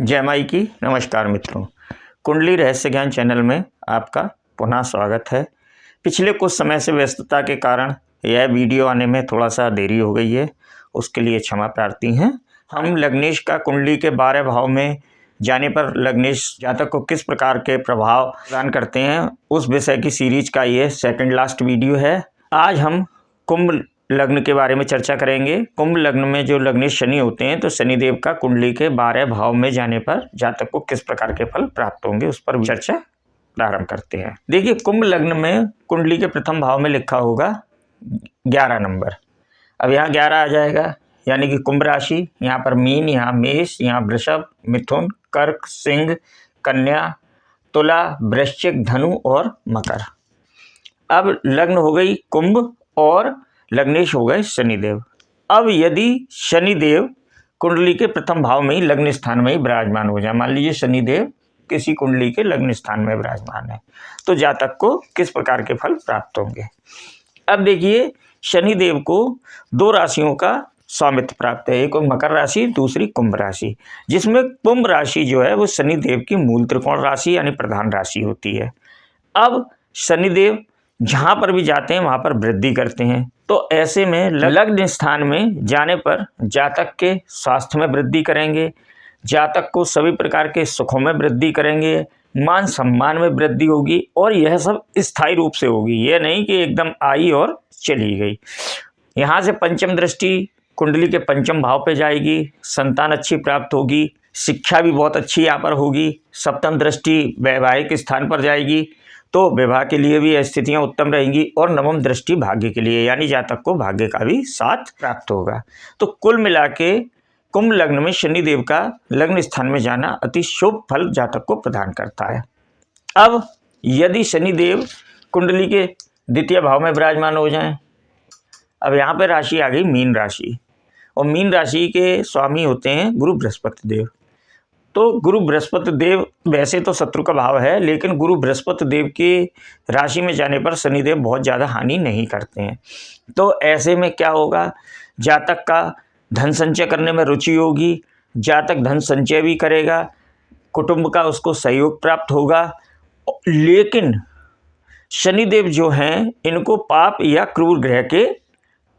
जय माई की। नमस्कार मित्रों, कुंडली रहस्य ज्ञान चैनल में आपका पुनः स्वागत है। पिछले कुछ समय से व्यस्तता के कारण यह वीडियो आने में थोड़ा सा देरी हो गई है, उसके लिए क्षमा प्रार्थी हैं। हम लग्नेश का कुंडली के 12 भाव में जाने पर लग्नेश जातक को किस प्रकार के प्रभाव प्रदान करते हैं, उस विषय की सीरीज का ये सेकंड लास्ट वीडियो है। आज हम कुंभ लग्न के बारे में चर्चा करेंगे। कुंभ लग्न में जो लग्नेश शनि होते हैं, तो शनिदेव का कुंडली के 12 भाव में जाने पर जातक को किस प्रकार के फल प्राप्त होंगे, उस पर चर्चा प्रारंभ करते हैं। देखिए, कुंभ लग्न में कुंडली के प्रथम भाव में लिखा होगा 11 नंबर। अब यहाँ 11 आ जाएगा, यानी कि कुंभ राशि। यहाँ पर मीन, यहाँ मेष, यहाँ वृषभ, मिथुन, कर्क, सिंह, कन्या, तुला, वृश्चिक, धनु और मकर। अब लग्न हो गई कुंभ और लग्नेश हो गए शनिदेव। अब यदि शनिदेव कुंडली के प्रथम भाव में ही लग्न स्थान में ही विराजमान हो जाए, मान लीजिए शनिदेव किसी कुंडली के लग्न स्थान में विराजमान है, तो जातक को किस प्रकार के फल प्राप्त होंगे। अब देखिए, शनिदेव को 2 राशियों का स्वामित्व प्राप्त है, एक मकर राशि, दूसरी कुंभ राशि, जिसमें कुंभ राशि जो है वो शनिदेव की मूल त्रिकोण राशि यानी प्रधान राशि होती है। अब शनिदेव जहाँ पर भी जाते हैं वहाँ पर वृद्धि करते हैं, तो ऐसे में लग्न स्थान में जाने पर जातक के स्वास्थ्य में वृद्धि करेंगे, जातक को सभी प्रकार के सुखों में वृद्धि करेंगे, मान सम्मान में वृद्धि होगी, और यह सब स्थायी रूप से होगी। यह नहीं कि एकदम आई और चली गई। यहाँ से पंचम दृष्टि कुंडली के पंचम भाव पे जाएगी, संतान अच्छी प्राप्त होगी, शिक्षा भी बहुत अच्छी यहाँ पर होगी। सप्तम दृष्टि वैवाहिक स्थान पर जाएगी, तो विवाह के लिए भी स्थितियां उत्तम रहेंगी, और नवम दृष्टि भाग्य के लिए, यानी जातक को भाग्य का भी साथ प्राप्त होगा। तो कुल मिला के कुंभ लग्न में शनिदेव का लग्न स्थान में जाना अति शुभ फल जातक को प्रदान करता है। अब यदि शनिदेव कुंडली के द्वितीय भाव में विराजमान हो जाएं, अब यहाँ पर राशि आ गई मीन राशि, और मीन राशि के स्वामी होते हैं गुरु बृहस्पति देव। तो गुरु बृहस्पति देव वैसे तो शत्रु का भाव है, लेकिन गुरु बृहस्पति देव की राशि में जाने पर शनिदेव बहुत ज़्यादा हानि नहीं करते हैं। तो ऐसे में क्या होगा, जातक का धन संचय करने में रुचि होगी, जातक धन संचय भी करेगा, कुटुंब का उसको सहयोग प्राप्त होगा। लेकिन शनिदेव जो हैं, इनको पाप या क्रूर ग्रह के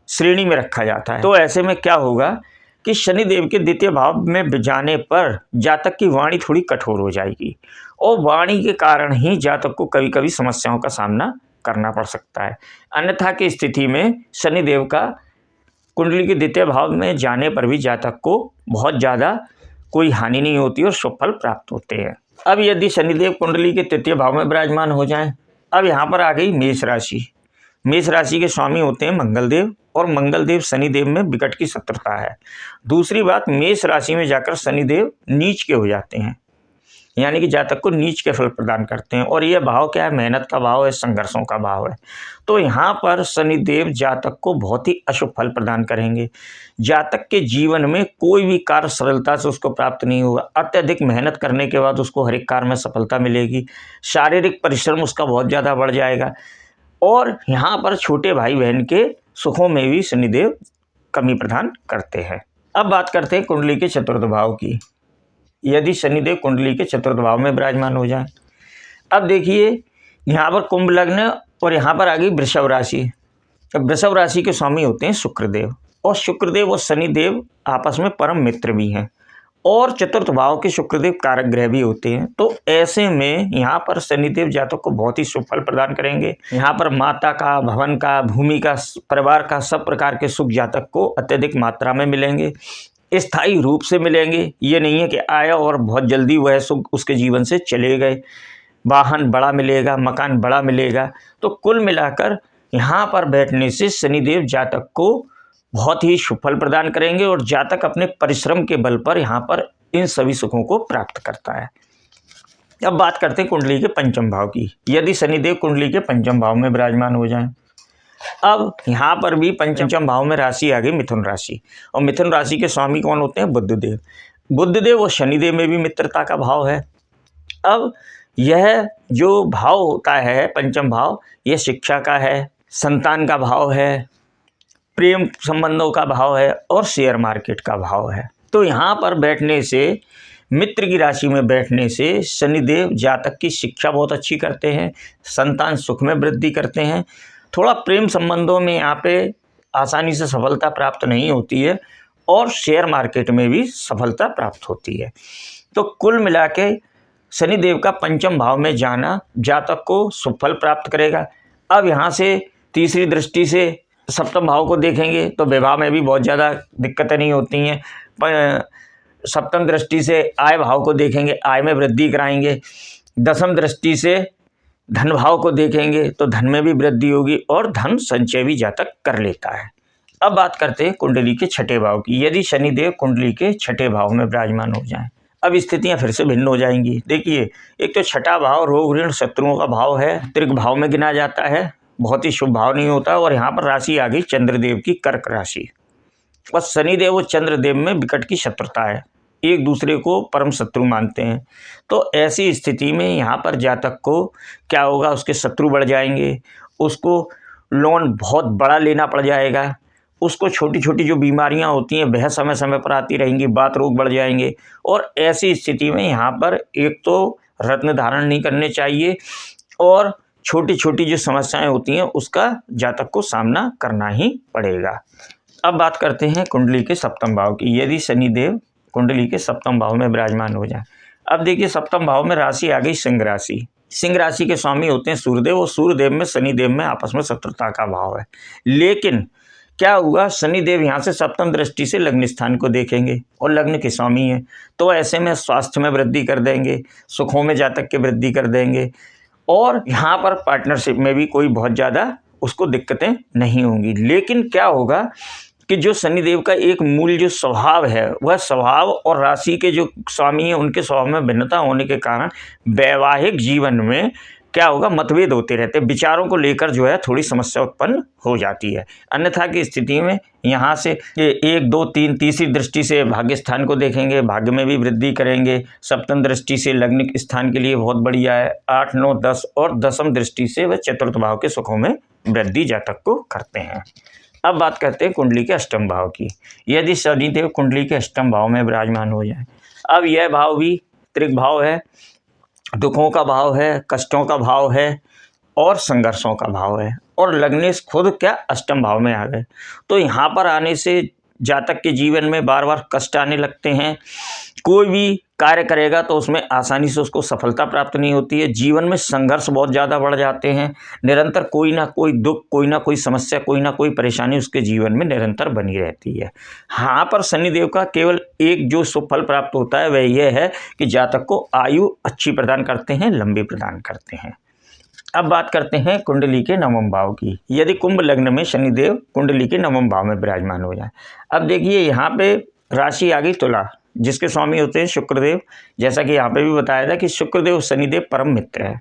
श्रेणी में रखा जाता है। तो ऐसे में क्या होगा कि शनिदेव के द्वितीय भाव में जाने पर जातक की वाणी थोड़ी कठोर हो जाएगी, और वाणी के कारण ही जातक को कभी कभी समस्याओं का सामना करना पड़ सकता है। अन्यथा की स्थिति में शनिदेव का कुंडली के द्वितीय भाव में जाने पर भी जातक को बहुत ज़्यादा कोई हानि नहीं होती और शुभ फल प्राप्त होते हैं। अब यदि शनिदेव कुंडली के तृतीय भाव में विराजमान हो जाएं, अब यहाँ पर आ गई मेष राशि। मेष राशि के स्वामी होते हैं मंगलदेव, और मंगलदेव शनिदेव में विकट की शत्रुता है। दूसरी बात, मेष राशि में जाकर शनिदेव नीच के हो जाते हैं, यानी कि जातक को नीच के फल प्रदान करते हैं, और यह भाव क्या है, मेहनत का भाव है, संघर्षों का भाव है। तो यहाँ पर शनिदेव जातक को बहुत ही अशुभ फल प्रदान करेंगे। जातक के जीवन में कोई भी कार्य सरलता से उसको प्राप्त नहीं होगा। अत्यधिक मेहनत करने के बाद उसको हर एक कार्य में सफलता मिलेगी। शारीरिक परिश्रम उसका बहुत ज़्यादा बढ़ जाएगा, और यहाँ पर छोटे भाई बहन के सुखों में भी शनिदेव कमी प्रदान करते हैं। अब बात करते हैं कुंडली के चतुर्थ भाव की। यदि शनिदेव कुंडली के चतुर्थ भाव में विराजमान हो जाए, अब देखिए, यहाँ पर कुंभ लग्न और यहाँ पर आ गई वृषभ राशि। अब वृषभ राशि के स्वामी होते हैं शुक्रदेव, और शुक्रदेव और शनिदेव आपस में परम मित्र भी हैं, और चतुर्थ भाव के शुक्रदेव कारक ग्रह भी होते हैं। तो ऐसे में यहाँ पर शनिदेव जातक को बहुत ही शुभ फल प्रदान करेंगे। यहाँ पर माता का, भवन का, भूमि का, परिवार का, सब प्रकार के सुख जातक को अत्यधिक मात्रा में मिलेंगे, स्थायी रूप से मिलेंगे। ये नहीं है कि आया और बहुत जल्दी वह सुख उसके जीवन से चले गए। वाहन बड़ा मिलेगा, मकान बड़ा मिलेगा। तो कुल मिलाकर यहाँ पर बैठने से शनिदेव जातक को बहुत ही शुभ फल प्रदान करेंगे, और जातक अपने परिश्रम के बल पर यहाँ पर इन सभी सुखों को प्राप्त करता है। अब बात करते हैं कुंडली के पंचम भाव की। यदि शनिदेव कुंडली के पंचम भाव में विराजमान हो जाएं, अब यहाँ पर भी पंचम भाव में राशि आ गई मिथुन राशि, और मिथुन राशि के स्वामी कौन होते हैं, बुधदेव। बुधदेव और शनिदेव में भी मित्रता का भाव है। अब यह जो भाव होता है पंचम भाव, यह शिक्षा का है, संतान का भाव है, प्रेम संबंधों का भाव है, और शेयर मार्केट का भाव है। तो यहाँ पर बैठने से मित्र की राशि में बैठने से शनिदेव जातक की शिक्षा बहुत अच्छी करते हैं, संतान सुख में वृद्धि करते हैं। थोड़ा प्रेम संबंधों में यहाँ पे आसानी से सफलता प्राप्त नहीं होती है और शेयर मार्केट में भी सफलता प्राप्त होती है। तो कुल मिला के शनिदेव का पंचम भाव में जाना जातक को सुफल प्राप्त करेगा। अब यहाँ से तीसरी दृष्टि से सप्तम भाव को देखेंगे तो विवाह में भी बहुत ज़्यादा दिक्कतें नहीं होती हैं। सप्तम दृष्टि से आय भाव को देखेंगे, आय में वृद्धि कराएंगे। दसम दृष्टि से धन भाव को देखेंगे तो धन में भी वृद्धि होगी और धन संचय भी जातक कर लेता है। अब बात करते हैं कुंडली के छठे भाव की। यदि शनिदेव कुंडली के छठे भाव में विराजमान हो जाएं, अब स्थितियां फिर से भिन्न हो जाएंगी। देखिए, एक तो छठा भाव रोग ऋण शत्रुओं का भाव है, त्रिक भाव में गिना जाता है, बहुत ही शुभ भाव नहीं होता। और यहाँ पर राशि आ गई चंद्रदेव की कर्क राशि, और शनिदेव और चंद्रदेव में विकट की शत्रुता है, एक दूसरे को परम शत्रु मानते हैं। तो ऐसी स्थिति में यहाँ पर जातक को क्या होगा, उसके शत्रु बढ़ जाएंगे, उसको लोन बहुत बड़ा लेना पड़ जाएगा, उसको छोटी छोटी जो बीमारियां होती हैं वह समय समय पर आती रहेंगी, बात रोग बढ़ जाएंगे। और ऐसी स्थिति में यहाँ पर एक तो रत्न धारण नहीं करने चाहिए और छोटी छोटी जो समस्याएं होती हैं उसका जातक को सामना करना ही पड़ेगा। अब बात करते हैं कुंडली के सप्तम भाव की। यदि शनिदेव कुंडली के सप्तम भाव में विराजमान हो जाए, अब देखिए सप्तम भाव में राशि आ गई सिंह राशि। सिंह राशि के स्वामी होते हैं सूर्यदेव, और सूर्यदेव में शनिदेव में आपस में शत्रुता का भाव है। लेकिन क्या हुआ, शनिदेव यहाँ से सप्तम दृष्टि से लग्न स्थान को देखेंगे और लग्न के स्वामी हैं, तो ऐसे में स्वास्थ्य में वृद्धि कर देंगे, सुखों में जातक की वृद्धि कर देंगे, और यहाँ पर पार्टनरशिप में भी कोई बहुत ज़्यादा उसको दिक्कतें नहीं होंगी। लेकिन क्या होगा कि जो शनिदेव का एक मूल जो स्वभाव है, वह स्वभाव और राशि के जो स्वामी हैं उनके स्वभाव में भिन्नता होने के कारण वैवाहिक जीवन में क्या होगा, मतभेद होते रहते हैं, विचारों को लेकर जो है थोड़ी समस्या उत्पन्न हो जाती है। अन्यथा की स्थिति में यहाँ से 1, 2, 3 तीसरी दृष्टि से भाग्य स्थान को देखेंगे, भाग्य में भी वृद्धि करेंगे। सप्तम दृष्टि से लग्न स्थान के लिए बहुत बढ़िया है। 8, 9, 10 और दसम दृष्टि से वह चतुर्थ भाव के सुखों में वृद्धि जातक को करते हैं। अब बात करते हैं कुंडली के अष्टम भाव की। यदि शनिदेव कुंडली के अष्टम भाव में विराजमान हो जाए, अब यह भाव भी त्रिक भाव है, दुखों का भाव है, कष्टों का भाव है और संघर्षों का भाव है, और लग्नेश खुद क्या अष्टम भाव में आ गए। तो यहाँ पर आने से जातक के जीवन में बार बार कष्ट आने लगते हैं। कोई भी कार्य करेगा तो उसमें आसानी से उसको सफलता प्राप्त नहीं होती है। जीवन में संघर्ष बहुत ज़्यादा बढ़ जाते हैं। निरंतर कोई ना कोई दुख, कोई ना कोई समस्या, कोई ना कोई परेशानी उसके जीवन में निरंतर बनी रहती है। हाँ, पर शनिदेव का केवल एक जो शुभ फल प्राप्त होता है वह यह है कि जातक को आयु अच्छी प्रदान करते हैं, लंबी प्रदान करते हैं। अब बात करते हैं कुंडली के नवम भाव की। यदि कुंभ लग्न में शनिदेव कुंडली के नवम भाव में विराजमान हो जाए, अब देखिए यहाँ पे राशि आ गई तुला, जिसके स्वामी होते हैं शुक्रदेव। जैसा कि यहाँ पे भी बताया था कि शुक्रदेव शनिदेव परम मित्र है,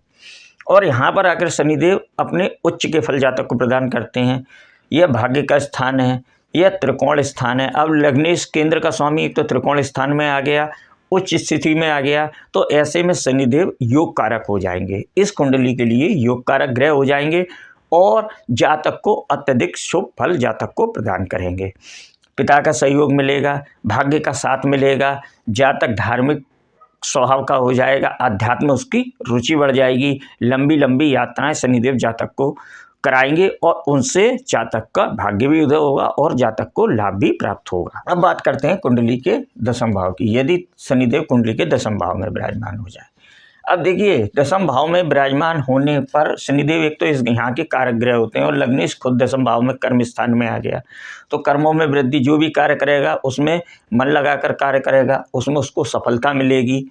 और यहाँ पर आकर शनिदेव अपने उच्च के फल जातक को प्रदान करते हैं। यह भाग्य का स्थान है, यह त्रिकोण स्थान है। अब लग्नेश केंद्र का स्वामी एक तो त्रिकोण स्थान में आ गया, उच्च स्थिति में आ गया, तो ऐसे में शनिदेव योग कारक हो जाएंगे। इस कुंडली के लिए योग कारक ग्रह हो जाएंगे और जातक को अत्यधिक शुभ फल जातक को प्रदान करेंगे। पिता का सहयोग मिलेगा, भाग्य का साथ मिलेगा, जातक धार्मिक स्वभाव का हो जाएगा, आध्यात्म में उसकी रुचि बढ़ जाएगी। लंबी लंबी यात्राएं शनिदेव जातक को कराएंगे और उनसे जातक का भाग्य भी उदय होगा और जातक को लाभ भी प्राप्त होगा। अब बात करते हैं कुंडली के दसम भाव की। यदि शनिदेव कुंडली के दसम भाव में विराजमान हो जाए, अब देखिए दसम भाव में विराजमान होने पर शनिदेव एक तो इस यहाँ के कारक ग्रह होते हैं, और लग्नेश खुद दसम भाव में कर्म स्थान में आ गया, तो कर्मों में वृद्धि, जो भी कार्य करेगा उसमें मन लगाकर कार्य करेगा, उसमें उसको सफलता मिलेगी।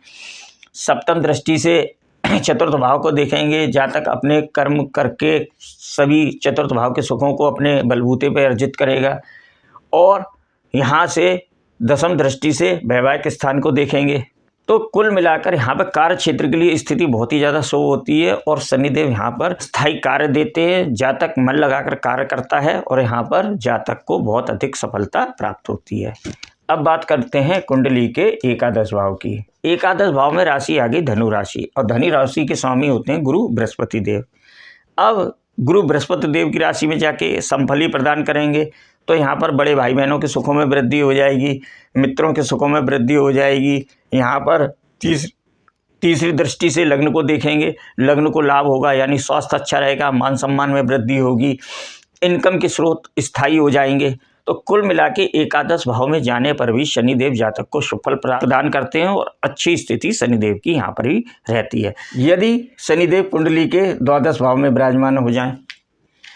सप्तम दृष्टि से चतुर्थ भाव को देखेंगे, जातक अपने कर्म करके सभी चतुर्थ भाव के सुखों को अपने बलबूते पर अर्जित करेगा। और यहाँ से दसम दृष्टि से वैवाहिक स्थान को देखेंगे, तो कुल मिलाकर यहाँ पर कार्य क्षेत्र के लिए स्थिति बहुत ही ज़्यादा शुभ होती है, और शनिदेव यहाँ पर स्थायी कार्य देते हैं। जातक मन लगाकर कार्य करता है और यहाँ पर जातक को बहुत अधिक सफलता प्राप्त होती है। अब बात करते हैं कुंडली के एकादश भाव की। एकादश भाव में राशि आ गई धनु राशि, और धनु राशि के स्वामी होते हैं गुरु बृहस्पति देव। अब गुरु बृहस्पति देव की राशि में जाके समफली प्रदान करेंगे, तो यहाँ पर बड़े भाई बहनों के सुखों में वृद्धि हो जाएगी, मित्रों के सुखों में वृद्धि हो जाएगी। यहाँ पर तीसरी दृष्टि से लग्न को देखेंगे, लग्न को लाभ होगा, यानी स्वास्थ्य अच्छा रहेगा, मान सम्मान में वृद्धि होगी, इनकम के स्रोत स्थायी हो जाएंगे। तो कुल मिला के एकादश भाव में जाने पर भी शनिदेव जातक को शुभ फल प्रदान करते हैं और अच्छी स्थिति शनिदेव की यहाँ पर भी रहती है। यदि शनिदेव कुंडली के द्वादश भाव में विराजमान हो जाएं,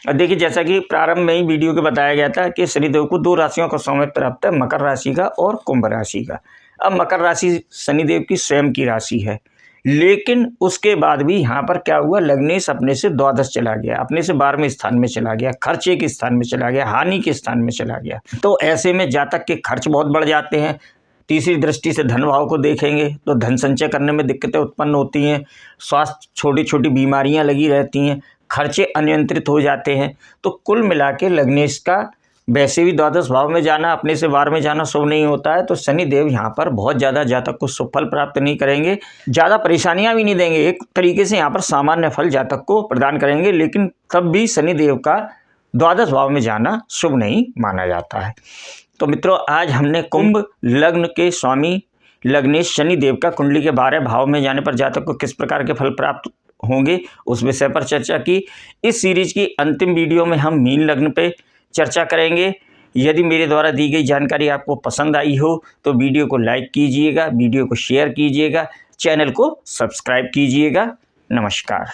और देखिए जैसा कि प्रारंभ में ही वीडियो के बताया गया था कि शनिदेव को 2 राशियों का स्वामित्व प्राप्त है, मकर राशि का और कुंभ राशि का। अब मकर राशि शनिदेव की स्वयं की राशि है, लेकिन उसके बाद भी यहाँ पर क्या हुआ, लग्नेश अपने से द्वादश चला गया, अपने से 12वें स्थान में चला गया, खर्चे के स्थान में चला गया, हानि के स्थान में चला गया। तो ऐसे में जातक के खर्च बहुत बढ़ जाते हैं। तीसरी दृष्टि से धन भाव को देखेंगे तो धन संचय करने में दिक्कतें उत्पन्न होती हैं, स्वास्थ्य छोटी छोटी बीमारियां लगी रहती हैं, खर्चे अनियंत्रित हो जाते हैं। तो कुल मिला के लग्नेश का वैसे भी द्वादश भाव में जाना, अपने से 12 में जाना शुभ नहीं होता है। तो शनिदेव यहाँ पर बहुत ज़्यादा जातक को शुभ फल प्राप्त नहीं करेंगे, ज़्यादा परेशानियाँ भी नहीं देंगे, एक तरीके से यहाँ पर सामान्य फल जातक को प्रदान करेंगे, लेकिन तब भी शनिदेव का द्वादश भाव में जाना शुभ नहीं माना जाता है। तो मित्रों, आज हमने कुंभ लग्न के स्वामी लग्नेश शनिदेव का कुंडली के 12 भाव में जाने पर जातक को किस प्रकार के फल प्राप्त होंगे उस विषय पर चर्चा की। इस सीरीज की अंतिम वीडियो में हम मीन लग्न पे चर्चा करेंगे। यदि मेरे द्वारा दी गई जानकारी आपको पसंद आई हो तो वीडियो को लाइक कीजिएगा, वीडियो को शेयर कीजिएगा, चैनल को सब्सक्राइब कीजिएगा। नमस्कार।